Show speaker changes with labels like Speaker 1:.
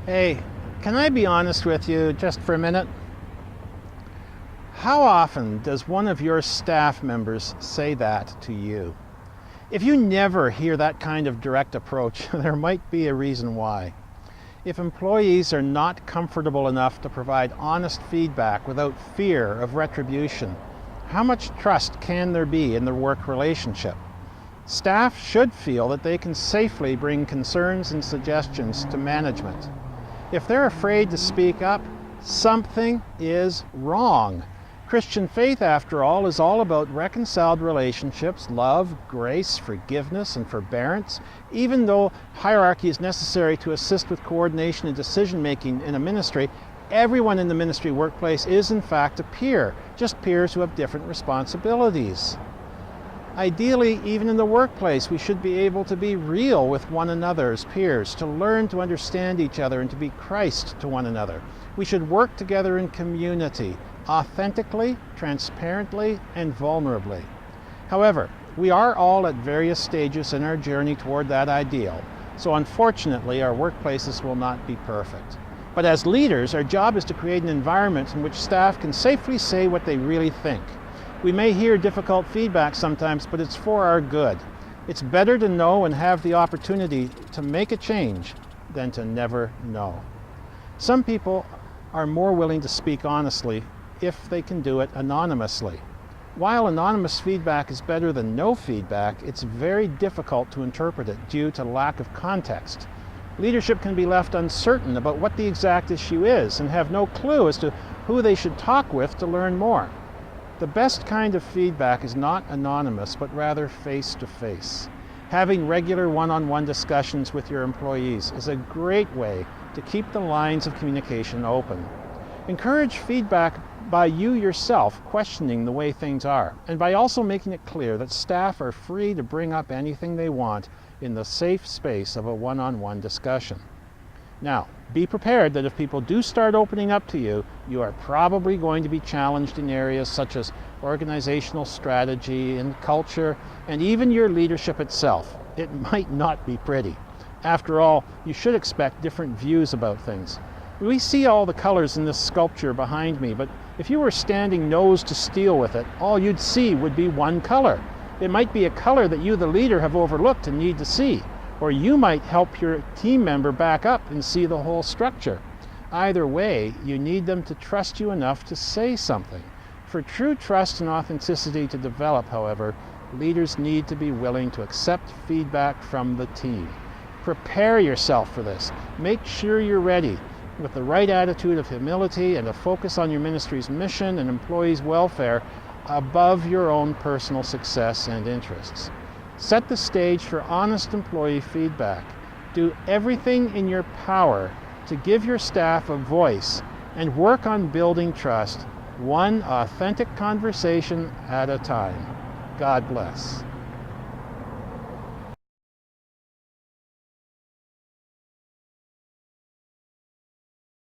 Speaker 1: Hey, can I be honest with you just for a minute? How often does one of your staff members say that to you? If you never hear that kind of direct approach, there might be a reason why. If employees are not comfortable enough to provide honest feedback without fear of retribution, how much trust can there be in the work relationship? Staff should feel that they can safely bring concerns and suggestions to management. If they're afraid to speak up, something is wrong. Christian faith, after all, is all about reconciled relationships, love, grace, forgiveness, and forbearance. Even though hierarchy is necessary to assist with coordination and decision-making in a ministry, everyone in the ministry workplace is in fact a peer, just peers who have different responsibilities. Ideally, even in the workplace, we should be able to be real with one another as peers, to learn to understand each other and to be Christ to one another. We should work together in community, authentically, transparently, and vulnerably. However, we are all at various stages in our journey toward that ideal, so unfortunately our workplaces will not be perfect. But as leaders, our job is to create an environment in which staff can safely say what they really think. We may hear difficult feedback sometimes, but it's for our good. It's better to know and have the opportunity to make a change than to never know. Some people are more willing to speak honestly if they can do it anonymously. While anonymous feedback is better than no feedback, it's very difficult to interpret it due to lack of context. Leadership can be left uncertain about what the exact issue is and have no clue as to who they should talk with to learn more. The best kind of feedback is not anonymous, but rather face-to-face. Having regular one-on-one discussions with your employees is a great way to keep the lines of communication open. Encourage feedback by you yourself questioning the way things are, and by also making it clear that staff are free to bring up anything they want in the safe space of a one-on-one discussion. Now, be prepared that if people do start opening up to you, you are probably going to be challenged in areas such as organizational strategy and culture, and even your leadership itself. It might not be pretty. After all, you should expect different views about things. We see all the colors in this sculpture behind me, but if you were standing nose to steel with it, all you'd see would be one color. It might be a color that you, the leader, have overlooked and need to see. Or you might help your team member back up and see the whole structure. Either way, you need them to trust you enough to say something. For true trust and authenticity to develop, however, leaders need to be willing to accept feedback from the team. Prepare yourself for this. Make sure you're ready with the right attitude of humility and a focus on your ministry's mission and employees' welfare above your own personal success and interests. Set the stage for honest employee feedback. Do everything in your power to give your staff a voice and work on building trust, one authentic conversation at a time. God bless.